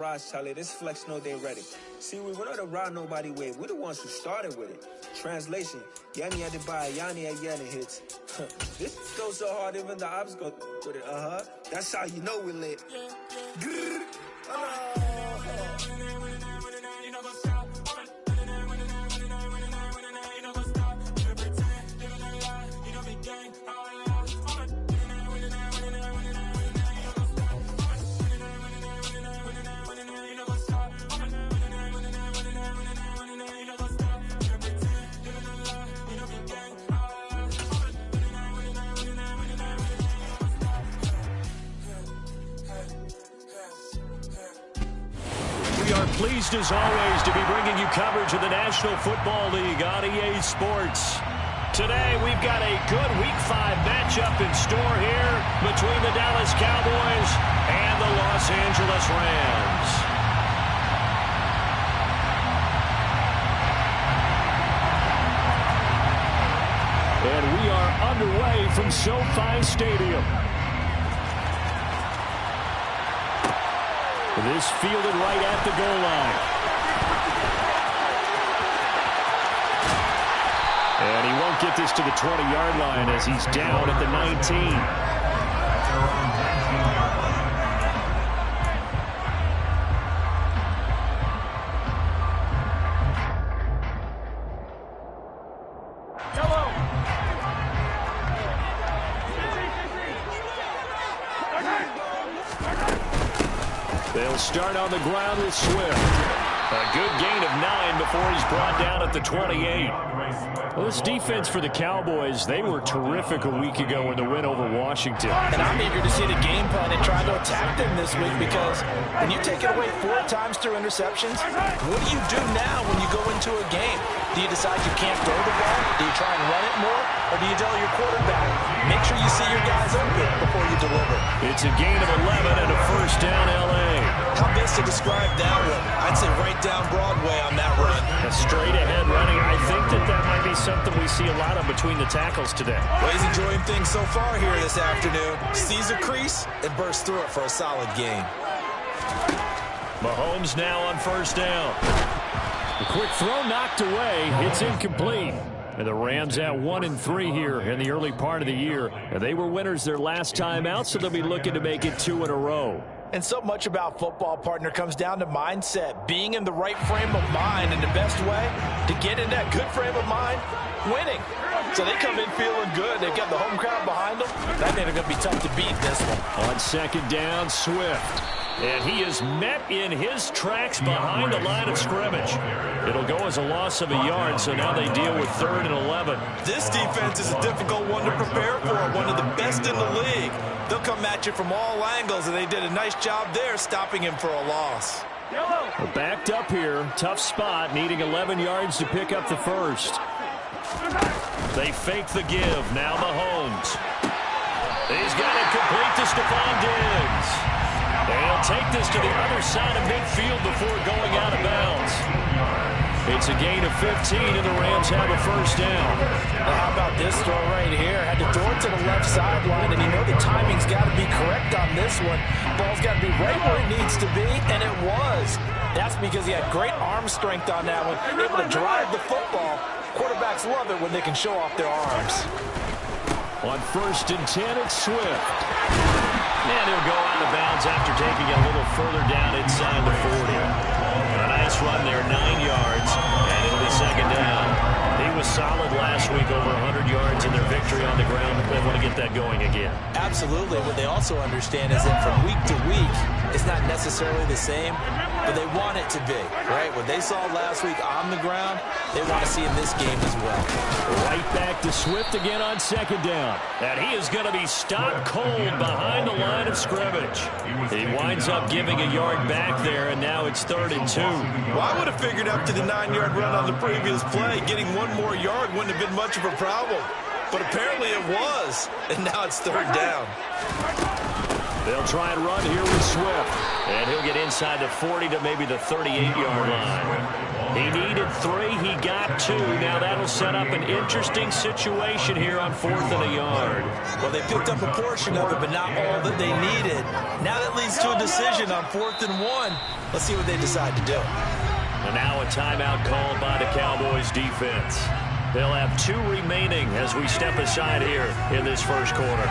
Raj Charlie, this flex know they ready. See, we went on the ride nobody wave. We're the ones who started with it. Translation, Yanni had to buy, Yanni had Yanni hits. This goes so hard, even the ops go with it. That's how you know we're lit. Pleased as always to be bringing you coverage of the National Football League on EA Sports. Today we've got a good Week 5 matchup in store here between the Dallas Cowboys and the Los Angeles Rams. And we are underway from SoFi Stadium. This fielded right at the goal line. And he won't get this to the 20-yard line as he's down at the 19. They'll start on the ground with Swift. A good gain of 9 before he's brought down at the 28. Well, this defense for the Cowboys, they were terrific a week ago in the win over Washington. And I'm eager to see the game plan and try to attack them this week, because when you take it away 4 times through interceptions, what do you do now when you go into a game? Do you decide you can't throw the ball? Do you try and run it more? Or do you tell your quarterback, make sure you see your guys open before you deliver? It's a gain of 11 and a first down, L.A. How best to describe that one? I'd say right down Broadway on that run. A straight-ahead running. I think that might be something we see a lot of between the tackles today. Well, he's enjoying things so far here this afternoon. Sees a crease and bursts through it for a solid gain. Mahomes now on first down. A quick throw knocked away. It's incomplete. And the Rams at 1-3 here in the early part of the year. And they were winners their last time out, so they'll be looking to make it 2 in a row. And so much about football, partner, comes down to mindset, being in the right frame of mind. And the best way to get in that good frame of mind, winning. So they come in feeling good. They've got the home crowd behind them. That ain't going to be tough to beat this one. On second down, Swift. And he is met in his tracks behind the line of scrimmage. It'll go as a loss of a yard, so now they deal with 3rd and 11. This defense is a difficult one to prepare for, one of the best in the league. They'll come at you from all angles, and they did a nice job there stopping him for a loss. We're backed up here. Tough spot, needing 11 yards to pick up the first. They fake the give. Now Mahomes. He's got it complete to Stephon Diggs. They'll take this to the other side of midfield before going out of bounds. It's a gain of 15, and the Rams have a first down. Well, how about this throw right here? Had to throw it to the left sideline, and you know the timing's got to be correct on this one. Ball's got to be right where it needs to be, and it was. That's because he had great arm strength on that one, able to drive the football. Quarterbacks love it when they can show off their arms. On 1st and 10, it's Swift. And he'll go out of bounds after taking it a little further down inside the 40. A nice run there, 9 yards, and it'll be second down. He was solid last week, over 100 yards in their victory on the ground. They want to get that going again. Absolutely. What they also understand is that from week to week, it's not necessarily the same, but they want it to be, right? What they saw last week on the ground, they want to see in this game as well. Right back to Swift again on second down. And he is going to be stopped cold behind the line of scrimmage. He winds up giving a yard back there, and now it's 3rd and 2. Well, I would have figured after the 9-yard run on the previous play, getting 1 more yard wouldn't have been much of a problem. But apparently it was, and now it's 3rd down. They'll try and run here with Swift. And he'll get inside the 40 to maybe the 38-yard line. He needed 3. He got 2. Now that'll set up an interesting situation here on 4th and a yard. Well, they picked up a portion of it, but not all that they needed. Now that leads to a decision on 4th and 1. Let's see what they decide to do. And now a timeout called by the Cowboys defense. They'll have 2 remaining as we step aside here in this first quarter.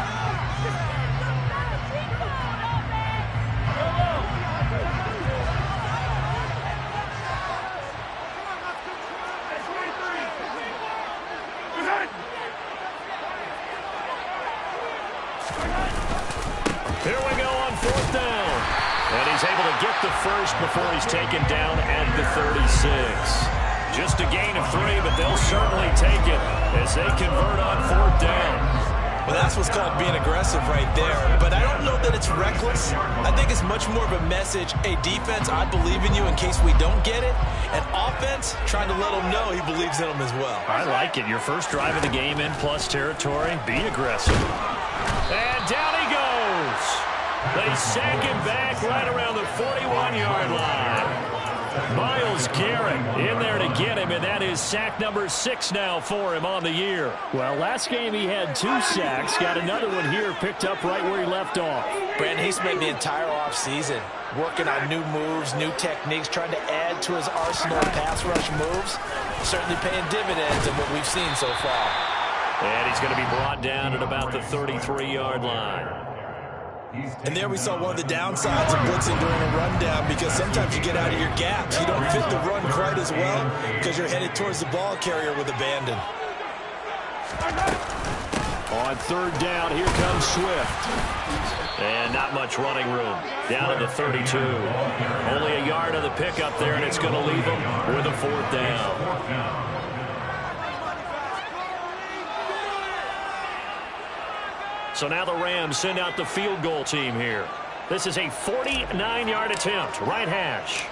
Here we go on 4th down. And he's able to get the first before he's taken down at the 36. Just a gain of 3, but they'll certainly take it as they convert on 4th down. Well, that's what's called being aggressive right there. But I don't know that it's reckless. I think it's much more of a message. Hey, defense, I believe in you in case we don't get it. And offense, trying to let him know he believes in them as well. I like it. Your first drive of the game in plus territory. Be aggressive. And down he goes. They sack him back right around the 41-yard line. Myles Garrett in there to get him, and that is sack number 6 now for him on the year. Well, last game he had 2 sacks. Got another one here picked up right where he left off. Brandon, he spent the entire offseason working on new moves, new techniques, trying to add to his arsenal of pass rush moves. Certainly paying dividends in what we've seen so far. And he's going to be brought down at about the 33-yard line. And there we saw one of the downsides of blitzing during a rundown, because sometimes you get out of your gaps. You don't fit the run quite as well because you're headed towards the ball carrier with abandon. On 3rd down, here comes Swift. And not much running room. Down to the 32. Only a yard of the pickup there, and it's going to leave him with a 4th down. So now the Rams send out the field goal team here. This is a 49-yard attempt, right hash.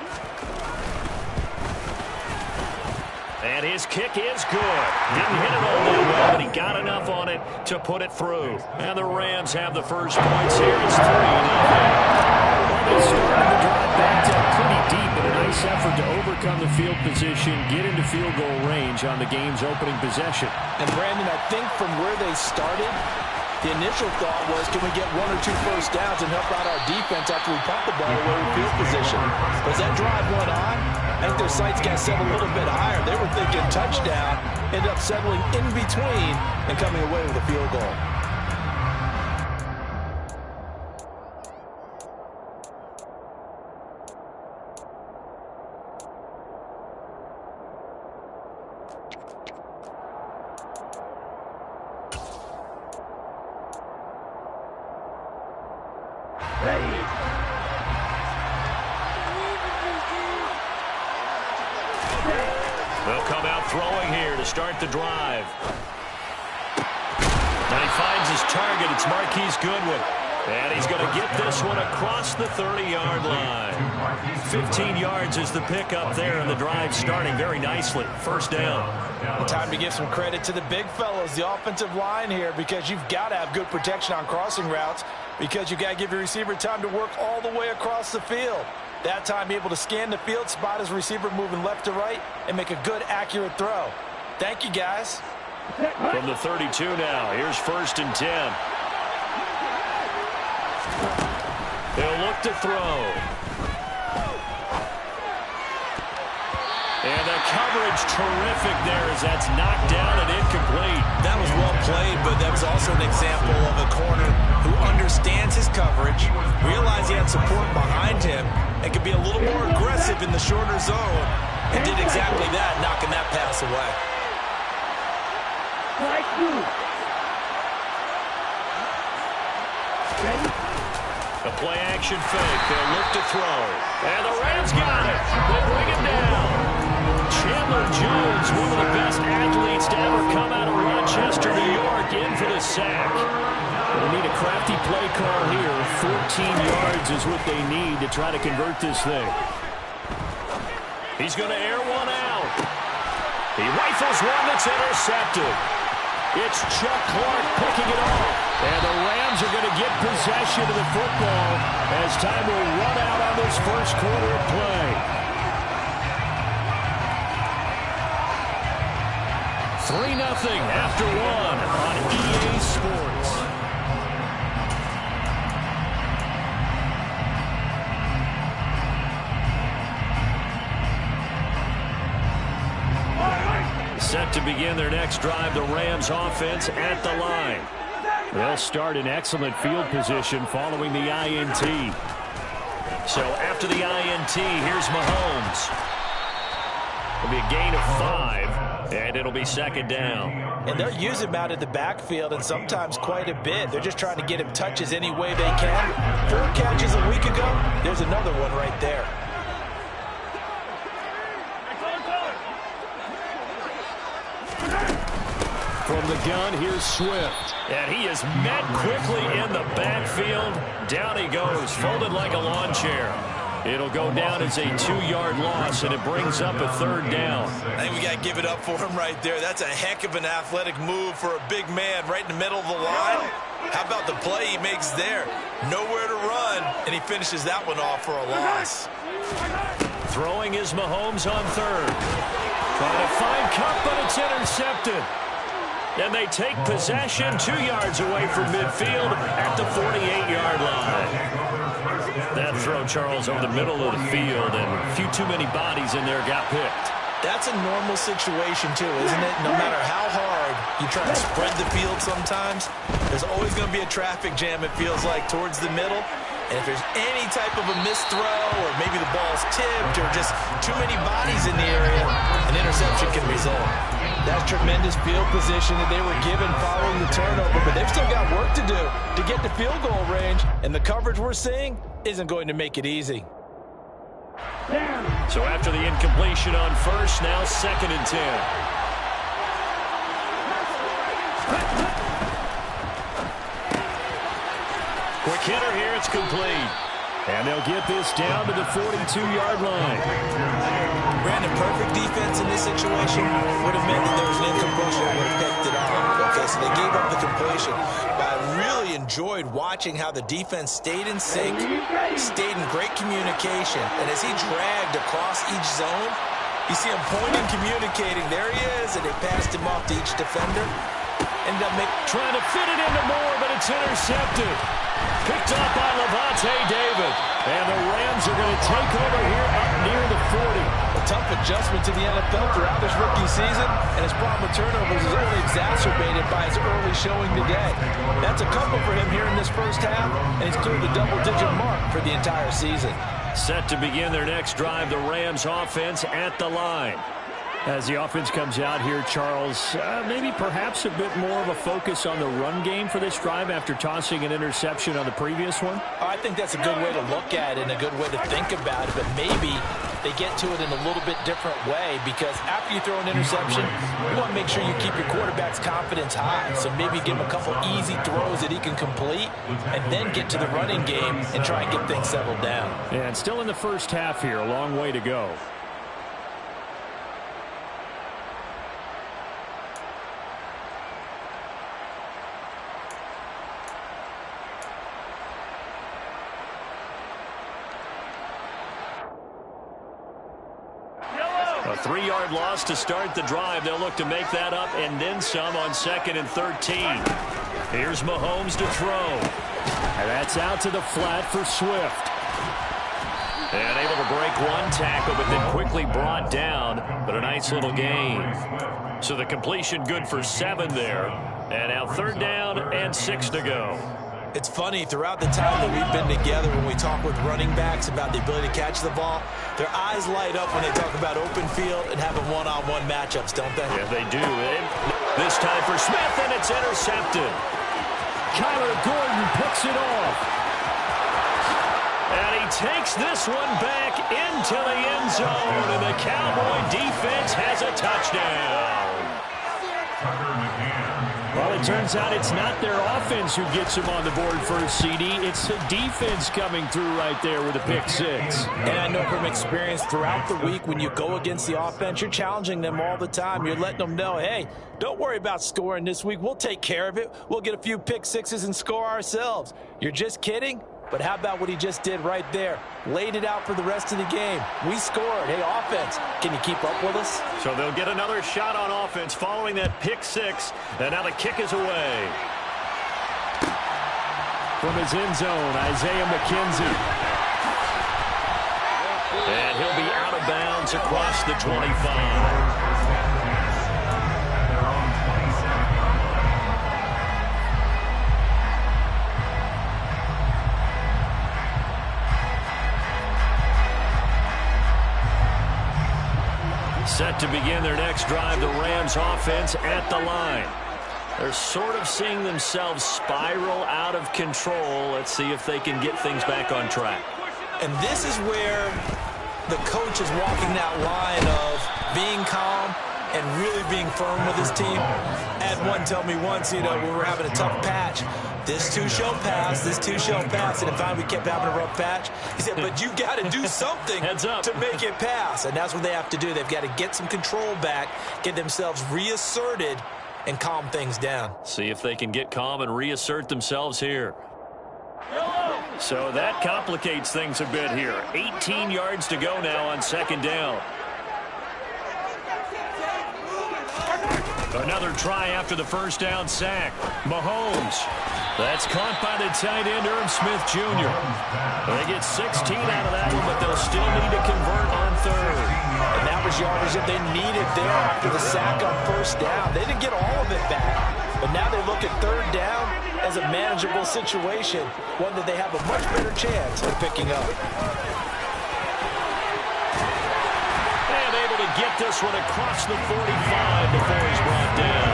And his kick is good. Didn't hit it all that well, but he got enough on it to put it through. And the Rams have the first points here. It's 3-0. Well, they started the drive backed up pretty deep, but a nice effort to overcome the field position, get into field goal range on the game's opening possession. And Brandon, I think from where they started, the initial thought was, can we get 1 or 2 first downs and help out our defense after we pump the ball away with field position? But as that drive went on, I think their sights got set a little bit higher. They were thinking touchdown, ended up settling in between and coming away with a field goal. They'll come out throwing here to start the drive. Now he finds his target. It's Marquise Goodwin. And he's going to get this one across the 30-yard line. 15 yards is the pickup there, and the drive starting very nicely. First down. Time to give some credit to the big fellows, the offensive line here, because you've got to have good protection on crossing routes, because you've got to give your receiver time to work all the way across the field. That time, be able to scan the field, spot his receiver moving left to right, and make a good, accurate throw. Thank you, guys. From the 32 now, here's 1st and 10. They'll look to throw. And the coverage terrific there as that's knocked down and incomplete. That was well played, but that was also an example of a corner who understands his coverage, realized he had support behind him, and could be a little more aggressive in the shorter zone, and did exactly that, knocking that pass away. A play-action fake. They'll look to throw. And the Rams got it. They bring it down. Chandler Jones, one of the best athletes to ever come out of Rochester, New York, in for the sack. They'll need a crafty play call here. 14 yards is what they need to try to convert this thing. He's going to air one out. He rifles one that's intercepted. It's Chuck Clark picking it off. And the Rams are going to get possession of the football as time will run out on this first quarter of play. 3-0 after one on EA Sports. Set to begin their next drive, the Rams offense at the line. They'll start in excellent field position following the INT. So after the INT, here's Mahomes. It'll be a gain of 5, and it'll be second down. And they'll use him out of the backfield, and sometimes quite a bit. They're just trying to get him touches any way they can. 4 catches a week ago, there's another one right there. From the gun, here's Swift. And he is met quickly in the backfield. Down he goes, folded like a lawn chair. It'll go down as a 2-yard loss, and it brings up a third down. I think we got to give it up for him right there. That's a heck of an athletic move for a big man right in the middle of the line. How about the play he makes there? Nowhere to run, and he finishes that one off for a loss. Throwing is Mahomes on third. Trying to find Cup, but it's intercepted. And they take possession 2 yards away from midfield at the 48-yard line. That throw, Charles, over the middle of the field, and a few too many bodies in there got picked. That's a normal situation, too, isn't it? No matter how hard you try to spread the field sometimes, there's always going to be a traffic jam, it feels like, towards the middle. And if there's any type of a missed throw, or maybe the ball's tipped, or just too many bodies in the area, an interception can result. That's tremendous field position that they were given following the turnover, but they've still got work to do to get to field goal range, and the coverage we're seeing isn't going to make it easy. So after the incompletion on first, now 2nd and 10. Quick hitter here, it's complete. And they'll get this down to the 42-yard line. Brandon, perfect defense in this situation would have meant that there was an incompletion that would have picked it off. Okay, so they gave up the completion. But I really enjoyed watching how the defense stayed in sync, stayed in great communication. And as he dragged across each zone, you see him pointing, communicating. There he is, and they passed him off to each defender. Ended up trying to fit it into Moore, but it's intercepted. Picked up by Levante David. And the Rams are going to take over here up near the 40. A tough adjustment to the NFL throughout this rookie season, and his problem with turnovers is only exacerbated by his early showing today. That's a couple for him here in this first half, and he's cleared the double-digit mark for the entire season. Set to begin their next drive, the Rams offense at the line. As the offense comes out here, Charles, maybe perhaps a bit more of a focus on the run game for this drive after tossing an interception on the previous one? I think that's a good way to look at it and a good way to think about it, but maybe they get to it in a little bit different way, because after you throw an interception, you want to make sure you keep your quarterback's confidence high. So maybe give him a couple easy throws that he can complete and then get to the running game and try and get things settled down. And still in the first half here, a long way to go. A 3-yard loss to start the drive. They'll look to make that up and then some on 2nd and 13. Here's Mahomes to throw. And that's out to the flat for Swift. And able to break one tackle, but then quickly brought down. But a nice little gain. So the completion good for 7 there. And now 3rd down and 6 to go. It's funny, throughout the time that we've been together, when we talk with running backs about the ability to catch the ball, their eyes light up when they talk about open field and having one-on-one matchups, don't they? Yeah, they do. And this time for Smith, and it's intercepted. Kyler Gordon picks it off. And he takes this one back into the end zone, and the Cowboy defense has a touchdown. Well, it turns out it's not their offense who gets them on the board first, CD. It's the defense coming through right there with a pick six. And I know from experience throughout the week, when you go against the offense, you're challenging them all the time. You're letting them know, hey, don't worry about scoring this week. We'll take care of it. We'll get a few pick sixes and score ourselves. You're just kidding? But how about what he just did right there? Laid it out for the rest of the game. We scored. Hey, offense, can you keep up with us? So they'll get another shot on offense following that pick six. And now the kick is away. From his end zone, Isaiah McKenzie. And he'll be out of bounds across the 25. Set to begin their next drive, the Rams offense at the line. They're sort of seeing themselves spiral out of control. Let's see if they can get things back on track. And this is where the coach is walking that line of being calm and really being firm with his team. I had one tell me once, you know, we were having a tough patch. This too shall pass, this too shall pass. And if we kept having a rough patch, he said, but you got to do something to make it pass. And that's what they have to do. They've got to get some control back, get themselves reasserted, and calm things down. See if they can get calm and reassert themselves here. So that complicates things a bit here. 18 yards to go now on second down. Another try after the first down sack. Mahomes. That's caught by the tight end, Irv Smith Jr. They get 16 out of that one, but they'll still need to convert on third. And that was yardage that they needed there after the sack on first down. They didn't get all of it back, but now they look at third down as a manageable situation, one that they have a much better chance of picking up. And able to get this one across the 45 before he's brought down.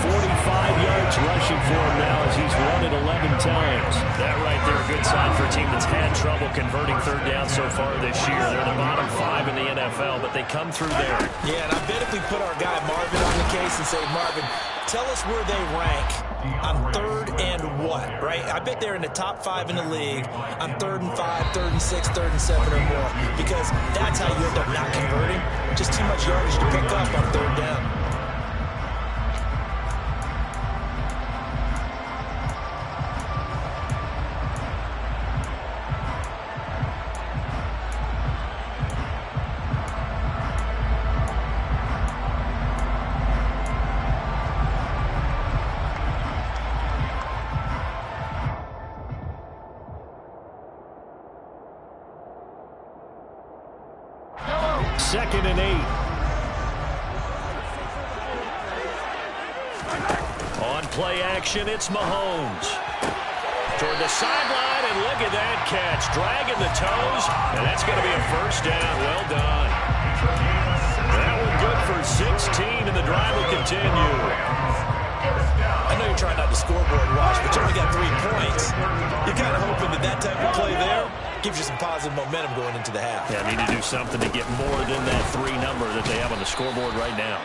45 yards rushing for him now as he's run it 11 times. That right there, a good sign for a team that's had trouble converting third down so far this year. They're the bottom 5 in the NFL, but they come through there. Yeah, and I bet if we put our guy Marvin on the case and say, Marvin, tell us where they rank on third and what, right? I bet they're in the top 5 in the league on 3rd and 5, 3rd and 6, 3rd and 7 or more, because that's how you end up not converting. Just too much yardage to pick up on third down. Second and 8. On play action, it's Mahomes. Toward the sideline, and look at that catch. Dragging the toes, and that's going to be a first down. Well done. That one good for 16, and the drive will continue. I know you're trying not to scoreboard watch, but you only got 3 points. You're kind of hoping that that type of play there gives you some positive momentum going into the half. Yeah, need to do something to get more than that 3 number that they have on the scoreboard right now.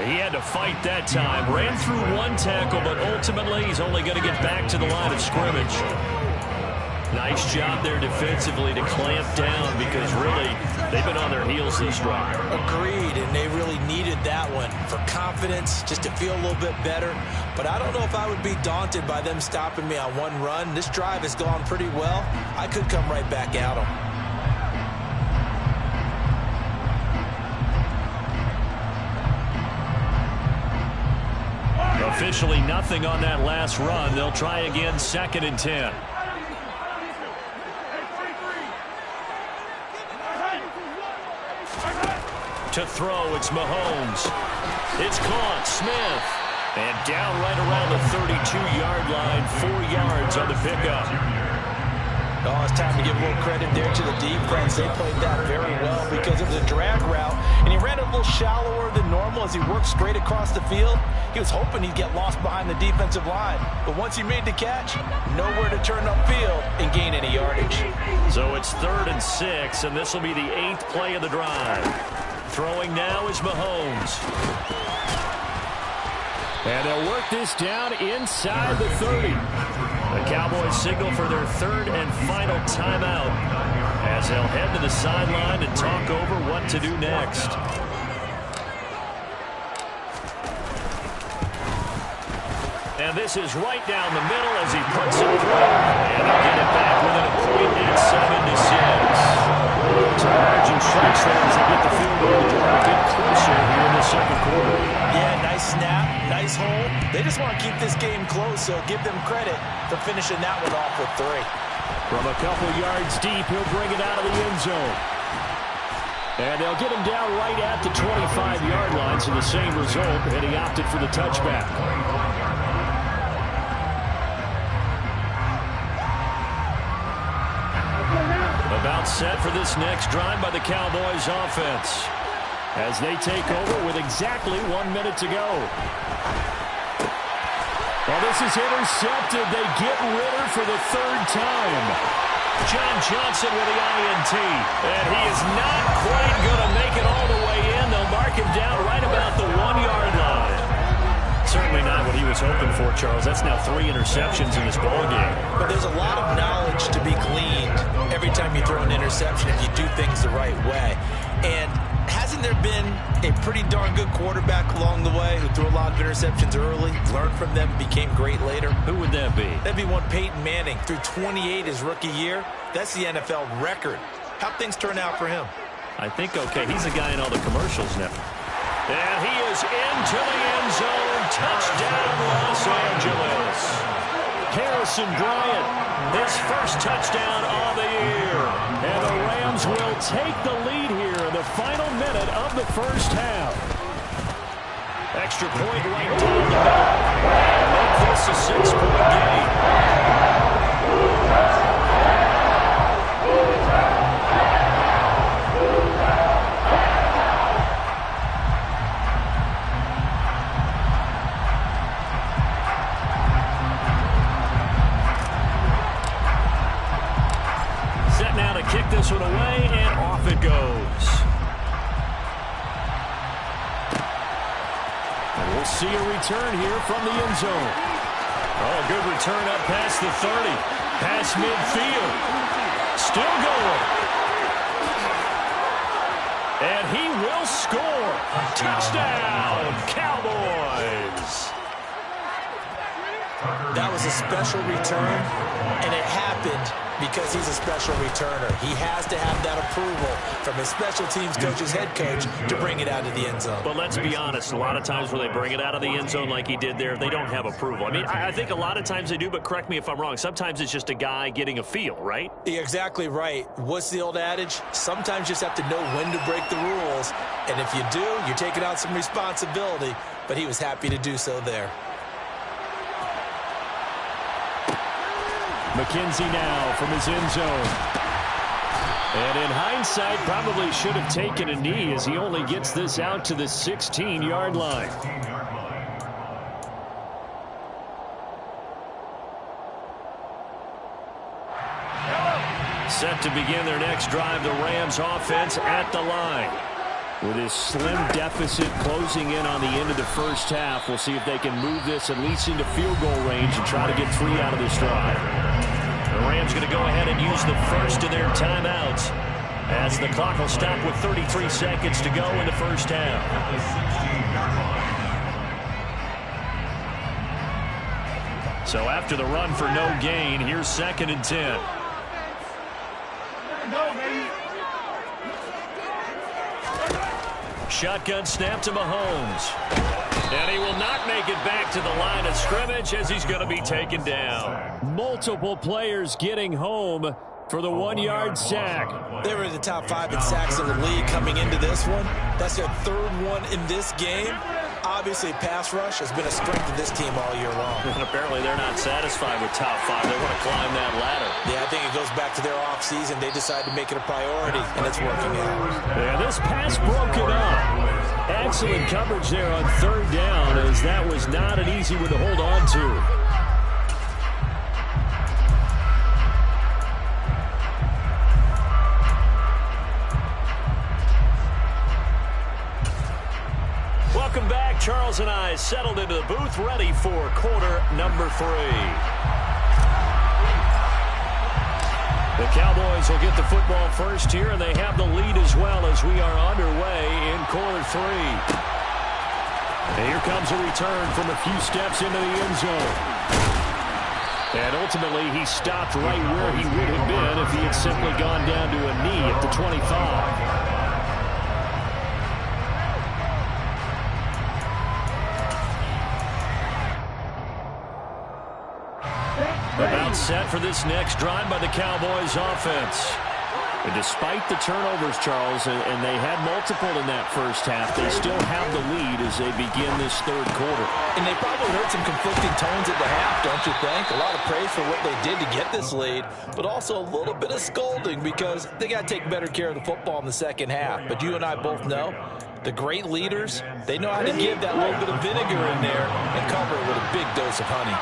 He had to fight that time. Ran through 1 tackle, but ultimately he's only going to get back to the line of scrimmage. Nice job there defensively to clamp down because really they've been on their heels this drive. Agreed, and they really needed that one for confidence, just to feel a little bit better. But I don't know if I would be daunted by them stopping me on 1 run. This drive has gone pretty well. I could come right back at them. Officially nothing on that last run. They'll try again, 2nd and 10. To throw, it's Mahomes. It's caught, Smith. And down right around the 32-yard line, 4 yards on the pickup. Oh, it's time to give a little credit there to the defense. They played that very well because it was a drag route, and he ran a little shallower than normal as he worked straight across the field. He was hoping he'd get lost behind the defensive line, but once he made the catch, nowhere to turn upfield and gain any yardage. So it's 3rd and 6, and this will be the 8th play of the drive. Throwing now is Mahomes. And they'll work this down inside the 30. The Cowboys signal for their third and final timeout as they'll head to the sideline and talk over what to do next. And this is right down the middle as he puts it through. And they'll get it back within a point at 7-6. So margin shrinks there as they get the field goal to draw a bit closer here in the second quarter. Yeah, nice snap, nice hold. They just want to keep this game close, so give them credit for finishing that one off with 3. From a couple yards deep, he'll bring it out of the end zone. And they'll get him down right at the 25-yard line, so the same result, and he opted for the touchback. About set for this next drive by the Cowboys offense as they take over with exactly 1 minute to go. Well, this is intercepted. They get Ritter for the third time. John Johnson with the INT. And he is not quite going to make it all the way in. They'll mark him down right about the 1-yard line. Certainly not what he was hoping for, Charles. That's now 3 interceptions in this ballgame. But there's a lot of knowledge to be gleaned every time you throw an interception if you do things the right way. And hasn't there been a pretty darn good quarterback along the way who threw a lot of interceptions early, learned from them, became great later? Who would that be? That'd be one Peyton Manning. Threw 28 his rookie year. That's the NFL record. How'd things turn out for him? I think okay. He's a guy in all the commercials now. And he is into the end zone. Touchdown, Los Angeles. Harrison Bryant, his first touchdown of the year. And the Rams will take the lead here in the final minute of the first half. Extra point right down the middle. And make this a 6-point game. Kick this one away, and off it goes. And we'll see a return here from the end zone. Oh, good return up past the 30. Past midfield. Still going. And he will score. Touchdown, Cowboys. That was a special return, and it happened because he's a special returner. He has to have that approval from his special teams coach's head coach to bring it out of the end zone. But let's be honest, a lot of times when they bring it out of the end zone like he did there, they don't have approval. I mean, I think a lot of times they do, but correct me if I'm wrong. Sometimes it's just a guy getting a feel, right? You're exactly right. What's the old adage? Sometimes you just have to know when to break the rules. And if you do, you're taking out some responsibility. But he was happy to do so there. McKenzie now from his end zone. And in hindsight, probably should have taken a knee as he only gets this out to the 16-yard line. Set to begin their next drive, the Rams offense at the line. With his slim deficit closing in on the end of the first half, we'll see if they can move this at least into field goal range and try to get 3 out of this drive. The Rams going to go ahead and use the first of their timeouts as the clock will stop with 33 seconds to go in the first half. So after the run for no gain, here's 2nd and 10. Shotgun snap to Mahomes. And he will not make it back to the line of scrimmage as he's going to be taken down. Multiple players getting home for the 1-yard sack. They were in the top 5 in sacks in the league coming into this one. That's their 3rd one in this game. Obviously, pass rush has been a strength of this team all year long. And apparently they're not satisfied with top 5. They want to climb that ladder. Yeah, I think it goes back to their offseason. They decided to make it a priority, and it's working out. Yeah, this pass broken up. Excellent coverage there on 3rd down, as that was not an easy one to hold on to. Welcome back Charles and I settled into the booth, ready for quarter number 3. The Cowboys will get the football first here, and they have the lead as well as we are underway in quarter 3. And here comes a return from a few steps into the end zone. And ultimately, he stopped right where he would have been if he had simply gone down to a knee at the 25. About set for this next drive by the Cowboys offense. And despite the turnovers, Charles, and they had multiple in that first half, they still have the lead as they begin this third quarter. And they probably heard some conflicting tones at the half, don't you think? A lot of praise for what they did to get this lead, but also a little bit of scolding because they got to take better care of the football in the second half. But you and I both know the great leaders, they know how to give that little bit of vinegar in there and cover it with a big dose of honey.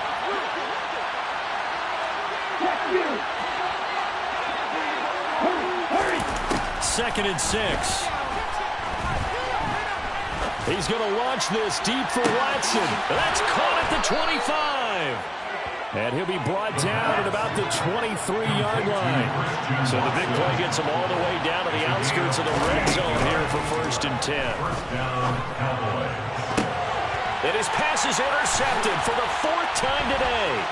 Second and 6. He's going to launch this deep for Watson. That's caught at the 25. And he'll be brought down at about the 23-yard line. So the big play gets him all the way down to the outskirts of the red zone here for 1st and 10. And his pass is intercepted for the 4th time today.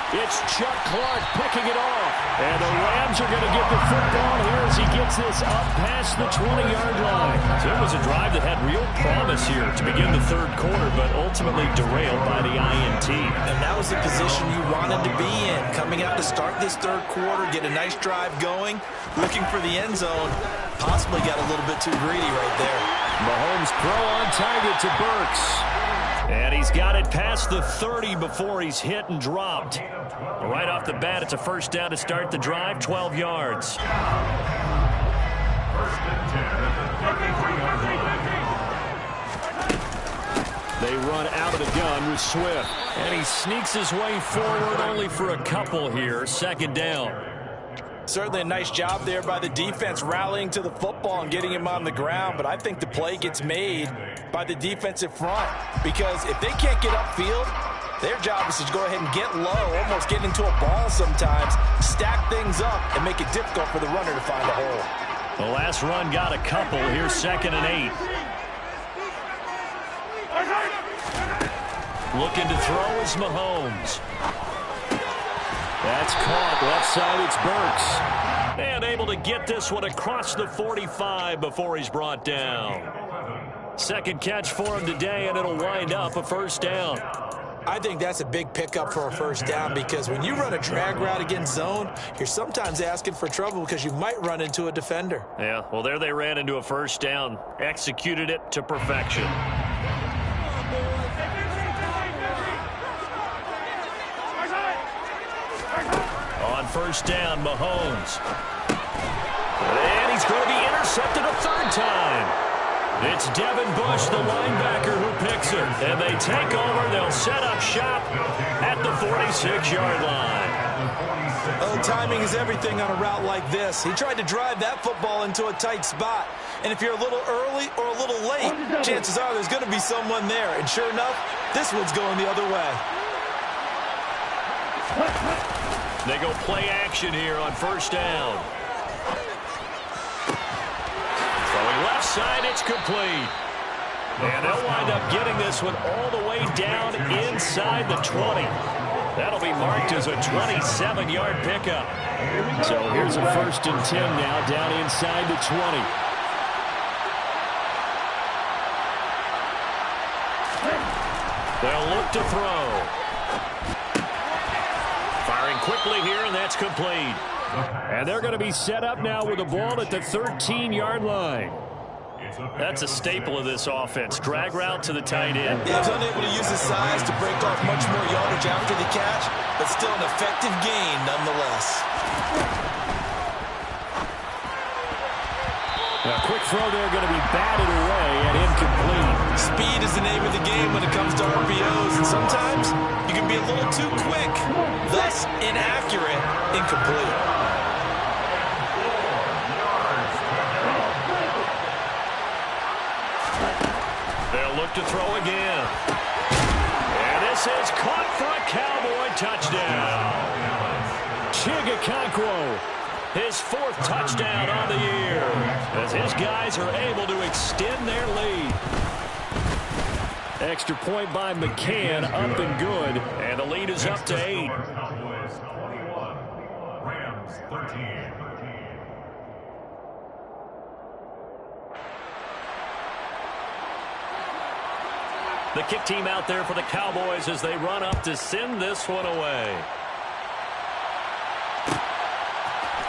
It's Chuck Clark picking it off. And the Rams are going to get the football here as he gets this up past the 20-yard line. So it was a drive that had real promise here to begin the third quarter, but ultimately derailed by the INT. And that was the position you wanted to be in. Coming out to start this third quarter, get a nice drive going, looking for the end zone. Possibly got a little bit too greedy right there. Mahomes throw on target to Burks. And he's got it past the 30 before he's hit and dropped. Right off the bat, it's a first down to start the drive, 12 yards. They run out of the gun with Swift. And he sneaks his way forward only for a couple here, 2nd down. Certainly a nice job there by the defense rallying to the football and getting him on the ground, but I think the play gets made by the defensive front because if they can't get upfield, their job is to go ahead and get low, almost get into a ball sometimes, stack things up, and make it difficult for the runner to find a hole. The last run got a couple. Here's 2nd and 8. Looking to throw is Mahomes. That's caught. Left side, it's Burks. And able to get this one across the 45 before he's brought down. Second catch for him today, and it'll wind up a first down. I think that's a big pickup for a first down because when you run a drag route against zone, you're sometimes asking for trouble because you might run into a defender. Yeah, well, there they ran into a first down. Executed it to perfection. On first down, Mahomes. And he's going to be intercepted a 3rd time. It's Devin Bush, the linebacker, who picks it. And they take over. They'll set up shop at the 46-yard line. Oh, timing is everything on a route like this. He tried to drive that football into a tight spot. And if you're a little early or a little late, chances are there's going to be someone there. And sure enough, this one's going the other way. They go play action here on first down. Throwing left side, it's complete. And they'll wind up getting this one all the way down inside the 20. That'll be marked as a 27-yard pickup. So here's a 1st and 10 now down inside the 20. They'll look to throw. Firing quickly here, and that's complete. And they're going to be set up now with the ball at the 13-yard line. That's a staple of this offense. Drag route to the tight end. He's unable to use his size to break off much more yardage after the catch, but still an effective gain nonetheless. A quick throw there going to be batted away and incomplete. Speed is the name of the game when it comes to RPOs, and sometimes you can be a little too quick, thus inaccurate, incomplete. They'll look to throw again. And this is caught for a Cowboy touchdown. Chigakonkwo, his 4th touchdown on the year, as his guys are able to extend their lead. Extra point by McCann, up and good, and the lead is up to 8. Cowboys 21, Rams 13. The kick team out there for the Cowboys as they run up to send this one away.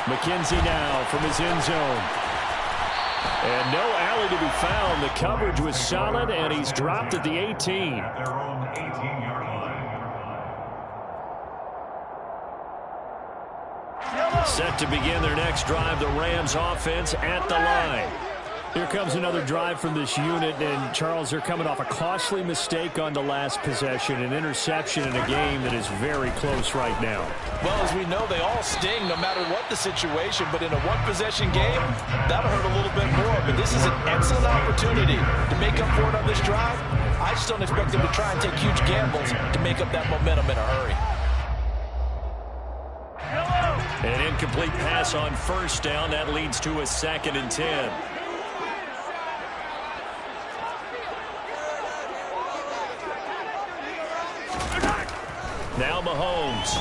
McKenzie now from his end zone. And no alley to be found. The coverage was solid, and he's dropped at the 18. At their own 18-yard line. Set to begin their next drive, the Rams offense at the line. Here comes another drive from this unit, and Charles, they're coming off a costly mistake on the last possession, an interception in a game that is very close right now. Well, as we know, they all sting no matter what the situation, but in a one-possession game, that'll hurt a little bit more. But this is an excellent opportunity to make up for it on this drive. I just don't expect them to try and take huge gambles to make up that momentum in a hurry. An incomplete pass on first down. That leads to a 2nd and 10. Now Mahomes.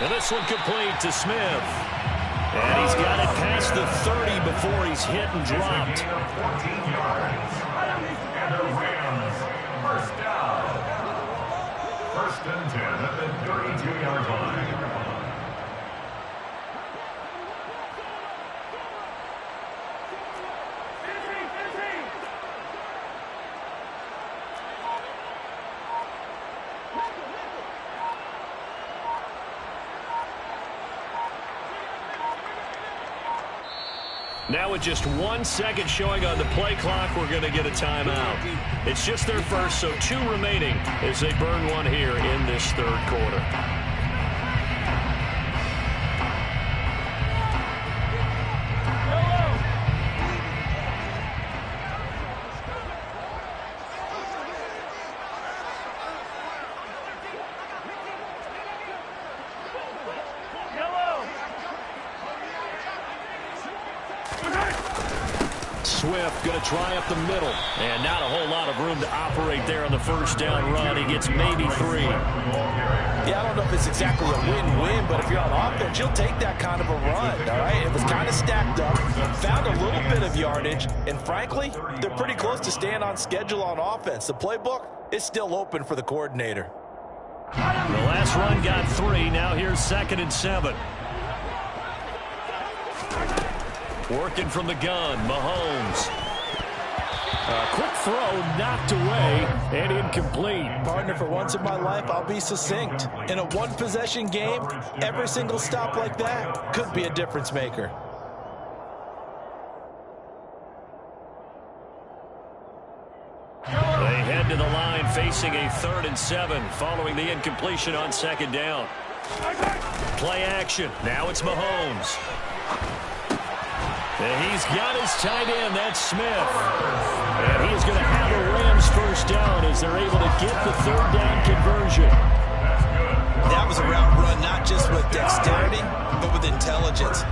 And this one complete to Smith. And he's got it past the 30 before he's hit and dropped. 14 yards. And the Rams, first down. 1st and 10 at the 32-yard line. Now with just 1 second showing on the play clock, we're going to get a timeout. It's just their first, so 2 remaining as they burn one here in this 3rd quarter. Swift going to try up the middle. And not a whole lot of room to operate there on the first down run. He gets maybe 3. Yeah, I don't know if it's exactly a win-win, but if you're on offense, you'll take that kind of a run, all right? It was kind of stacked up, found a little bit of yardage, and frankly, they're pretty close to staying on schedule on offense. The playbook is still open for the coordinator. The last run got 3. Now here's 2nd and 7. Working from the gun, Mahomes. A quick throw knocked away and incomplete. Partner, for once in my life, I'll be succinct. In a one-possession game, every single stop like that could be a difference maker. They head to the line facing a 3rd and 7 following the incompletion on 2nd down. Play action. Now it's Mahomes. And he's got his tight end, that's Smith. And he's going to have a Rams first down as they're able to get the 3rd down conversion. That was a route run not just with dexterity, but with intelligence.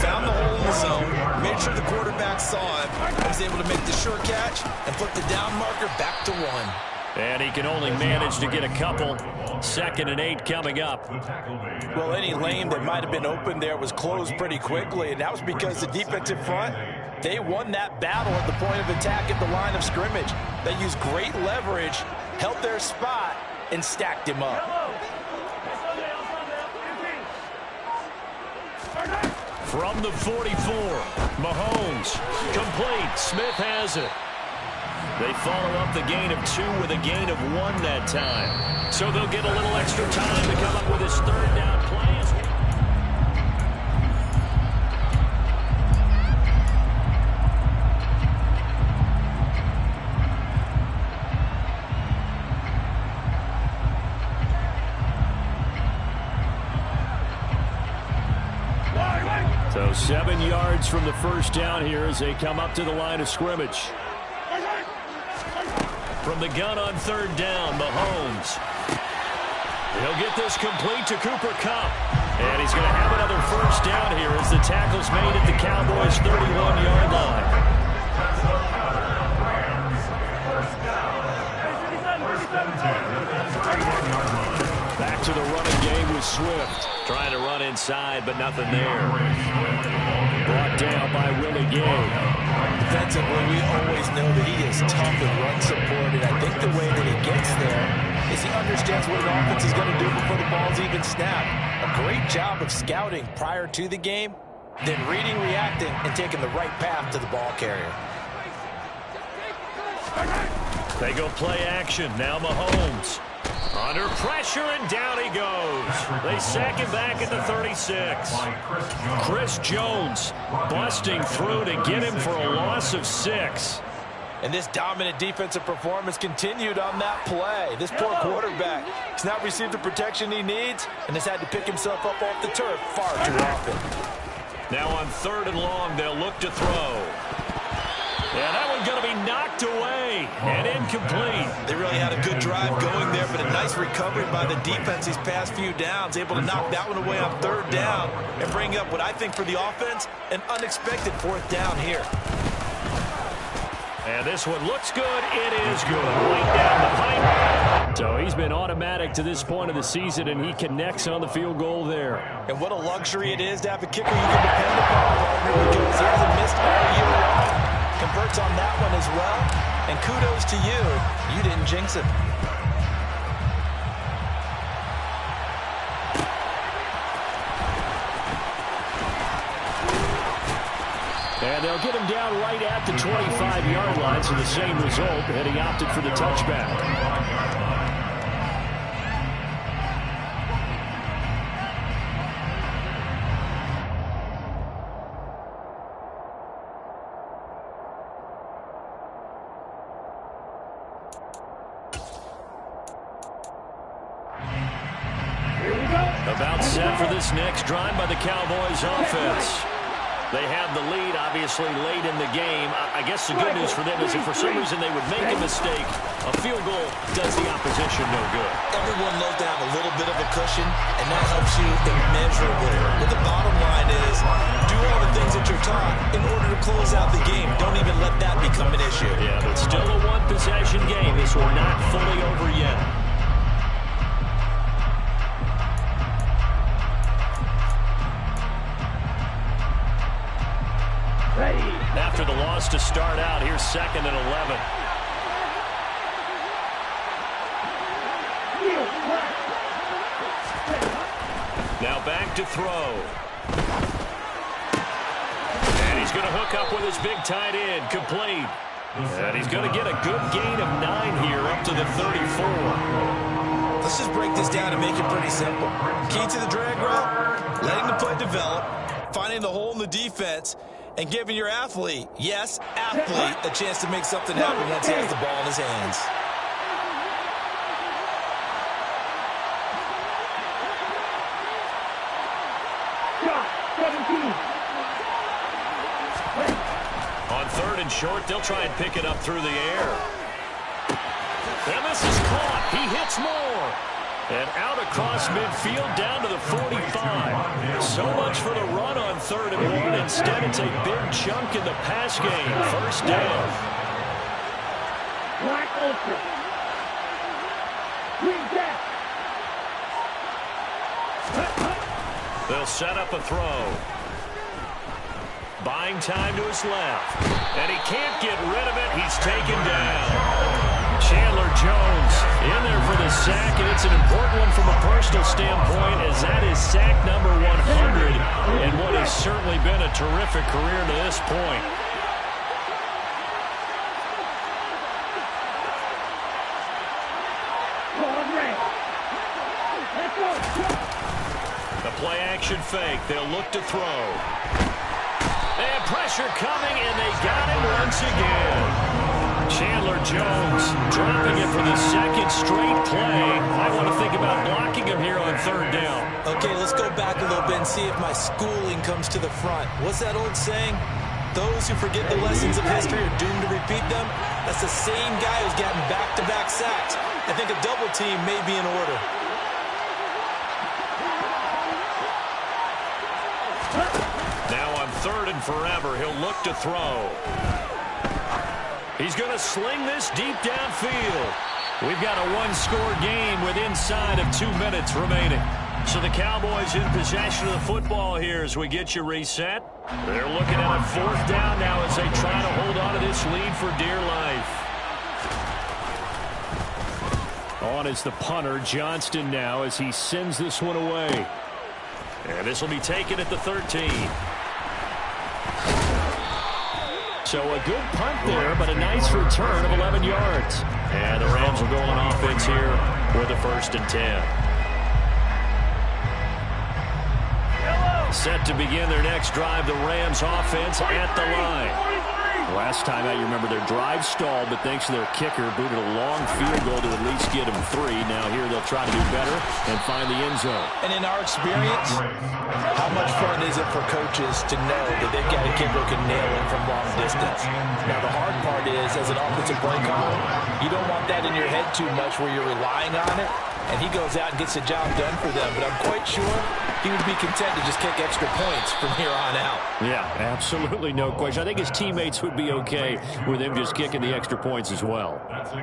Found the hole in the zone, made sure the quarterback saw him, and was able to make the sure catch and put the down marker back to 1. And he can only manage to get a couple. 2nd and 8 coming up. Well, any lane that might have been open there was closed pretty quickly, and that was because the defensive front, they won that battle at the point of attack at the line of scrimmage. They used great leverage, held their spot, and stacked him up. From the 44, Mahomes, complete. Smith has it. They follow up the gain of 2 with a gain of 1 that time. So they'll get a little extra time to come up with his 3rd down play. So 7 yards from the first down here as they come up to the line of scrimmage. From the gun on third down, Mahomes. He'll get this complete to Cooper Kupp. And he's going to have another first down here as the tackle's made at the Cowboys' 31-yard line. Back to the running game with Swift. Trying to run inside, but nothing there. Brought down by Willie Gay. Defensively, we always know that he is tough and run supported. I think the way that he gets there is he understands what an offense is going to do before the ball's even snapped. A great job of scouting prior to the game, then reading, reacting, and taking the right path to the ball carrier. They go play action. Now Mahomes. Under pressure, and down he goes. They sack him back at the 36. Chris Jones busting through to get him for a loss of 6. And this dominant defensive performance continued on that play. This poor quarterback has not received the protection he needs and has had to pick himself up off the turf far too often. Now on 3rd and long, they'll look to throw. Yeah, that one's going to be knocked away and incomplete. They really had a good drive going there, but a nice recovery by the defense these past few downs, able to knock that one away on 3rd down and bring up what I think for the offense, an unexpected 4th down here. And this one looks good. It is good. Right down the pipe. So he's been automatic to this point of the season, and he connects on the field goal there. And what a luxury it is to have a kicker you can depend upon, because he hasn't missed all year long. Converts on that one as well, and kudos to you. You didn't jinx it. And they'll get him down right at the 25-yard line, so the same result, and he opted for the touchback. About set for this next drive by the Cowboys offense. They have the lead, obviously, late in the game. I guess the good news for them is if for some reason they would make a mistake, a field goal does the opposition no good. Everyone loves to have a little bit of a cushion, and that helps you immeasurably. But the bottom line is, do all the things that you're taught in order to close out the game. Don't even let that become an issue. Yeah, but still a one-possession game. This one not fully over yet. After the loss to start out, here's 2nd and 11. Now back to throw. And he's going to hook up with his big tight end, complete. And he's going to get a good gain of 9 here up to the 34. Let's just break this down and make it pretty simple. Key to the drag route, letting the play develop, finding the hole in the defense, and giving your athlete, yes, athlete, a chance to make something happen once he has the ball in his hands. On 3rd and short, they'll try and pick it up through the air. And this is caught. He hits more. And out across midfield down to the 45. So much for the run on 3rd and 1. Instead, it's a big chunk in the pass game. First down. Black Ultra. Green Death. They'll set up a throw. Buying time to his left. And he can't get rid of it. He's taken down. Chandler Jones in there for the sack, and it's an important one from a personal standpoint, as that is sack number 100 in what has certainly been a terrific career to this point. The play-action fake. They'll look to throw. And pressure coming, and they got him once again. Chandler Jones dropping it for the 2nd straight play. I want to think about blocking him here on 3rd down. Okay, let's go back a little bit and see if my schooling comes to the front. What's that old saying? Those who forget the lessons of history are doomed to repeat them. That's the same guy who's gotten back-to-back sacks. I think a double team may be in order. Now on 3rd and forever, he'll look to throw. He's going to sling this deep downfield. We've got a one-score game with inside of 2 minutes remaining. So the Cowboys in possession of the football here as we get you reset. They're looking at a 4th down now as they try to hold on to this lead for dear life. On is the punter, Johnston, now as he sends this one away. And this will be taken at the 13. So a good punt there, but a nice return of 11 yards. And the Rams will go on offense here with a 1st and 10. Set to begin their next drive, the Rams offense at the line. Last time out, you remember their drive stalled, but thanks to their kicker, booted a long field goal to at least get them 3. Now here they'll try to do better and find the end zone. And in our experience, how much fun is it for coaches to know that they've got a kicker who can nail it from long distance? Now the hard part is, as an offensive play caller, you don't want that in your head too much where you're relying on it. And he goes out and gets the job done for them. But I'm quite sure he would be content to just kick extra points from here on out. Yeah, absolutely no question. I think his teammates would be okay with him just kicking the extra points as well.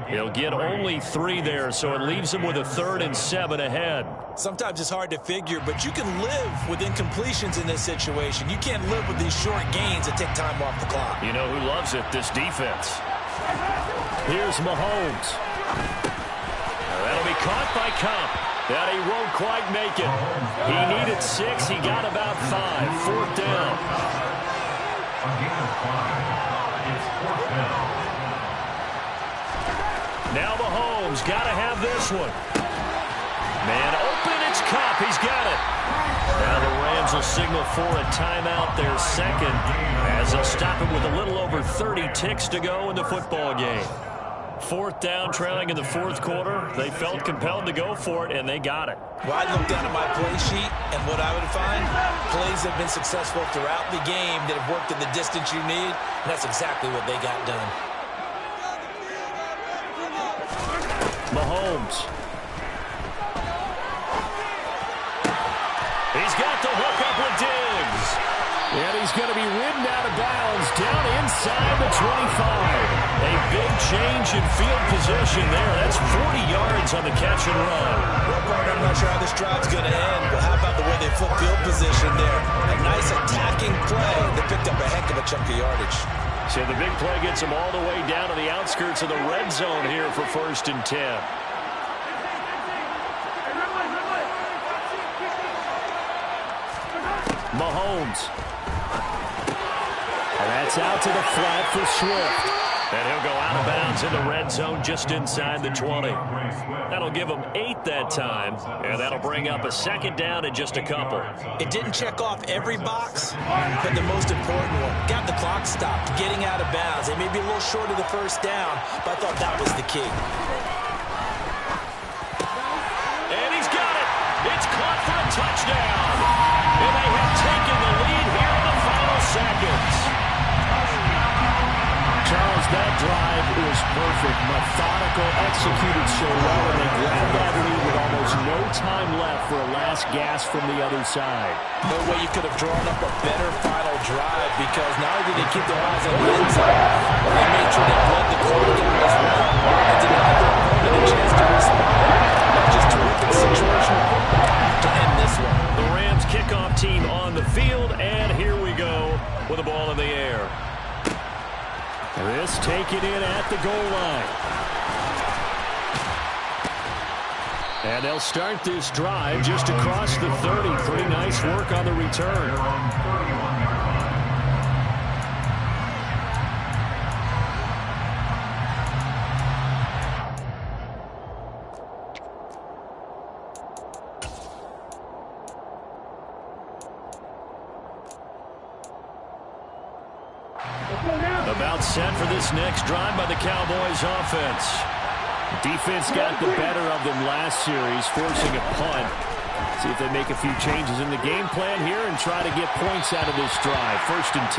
He'll get only 3 there, so it leaves him with a 3rd and 7 ahead. Sometimes it's hard to figure, but you can live with incompletions in this situation. You can't live with these short gains that take time off the clock. You know who loves it? This defense. Here's Mahomes. That'll be caught by Cup. That he won't quite make it. He needed 6. He got about 5. 4th down. Now Mahomes got to have this one. Man open, it's Cup. He's got it. Now the Rams will signal for a timeout, their 2nd, as they'll stop it with a little over 30 ticks to go in the football game. 4th down, trailing in the 4th quarter. They felt compelled to go for it, and they got it. Well, I'd look down at my play sheet, and what I would find, plays have been successful throughout the game that have worked in the distance you need, and that's exactly what they got done. Mahomes. He's got the hook up with Diggs. And he's going to be ridden out of bounds down inside the 25. A big change in field position there. That's 40 yards on the catch and run. Well, partner, I'm not sure how this drive's going to end, but how about the way they flip field position there? A nice attacking play that picked up a heck of a chunk of yardage. So the big play gets them all the way down to the outskirts of the red zone here for 1st and 10. Mahomes. And that's out to the flat for Swift. And he'll go out of bounds in the red zone just inside the 20. That'll give him 8 that time, and that'll bring up a 2nd down and just a couple. It didn't check off every box, but the most important one, got the clock stopped, getting out of bounds. They may be a little short of the 1st down, but I thought that was the key. And he's got it. It's caught for a touchdown. And they have taken the lead here in the final seconds. Charles, that drive was perfect. Methodical, executed so well, and they grabbed that lead with almost no time left for a last gasp from the other side. No way you could have drawn up a better final drive, because not only did they keep their eyes on the end zone, but they made sure they bled the clock out as well and denied their opponent a chance to respond. That's just terrific situational football to end this one. The Rams kickoff team on the field, and here we go with the ball in the air. This taken in at the goal line. And they'll start this drive just across the 30. Pretty nice work on the return. About set for this next drive by the Cowboys offense. Defense got the better of them last series, forcing a punt. See if they make a few changes in the game plan here and try to get points out of this drive. 1st and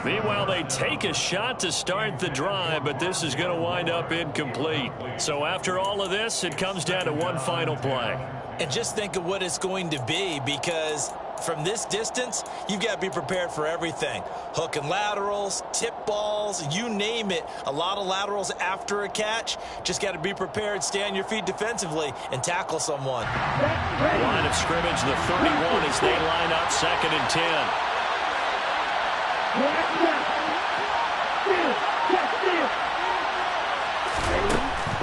10. Meanwhile, they take a shot to start the drive, but this is going to wind up incomplete. So after all of this, it comes down to one final play. And just think of what it's going to be, because from this distance, you've got to be prepared for everything. Hook and laterals, tip balls, you name it. A lot of laterals after a catch. Just got to be prepared, stay on your feet defensively, and tackle someone. Line of scrimmage, the 31 as they line up 2nd and 10.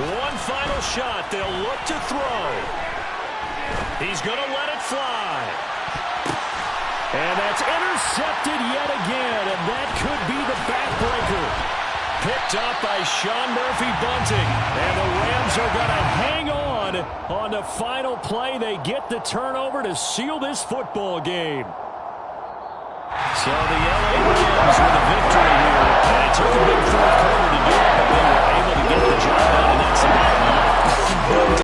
One final shot. They'll look to throw. He's going to let it fly. And that's intercepted yet again, and that could be the backbreaker. Picked up by Sean Murphy-Bunting. And the Rams are going to hang on the final play. They get the turnover to seal this football game. So the LA Rams with a victory here. And it's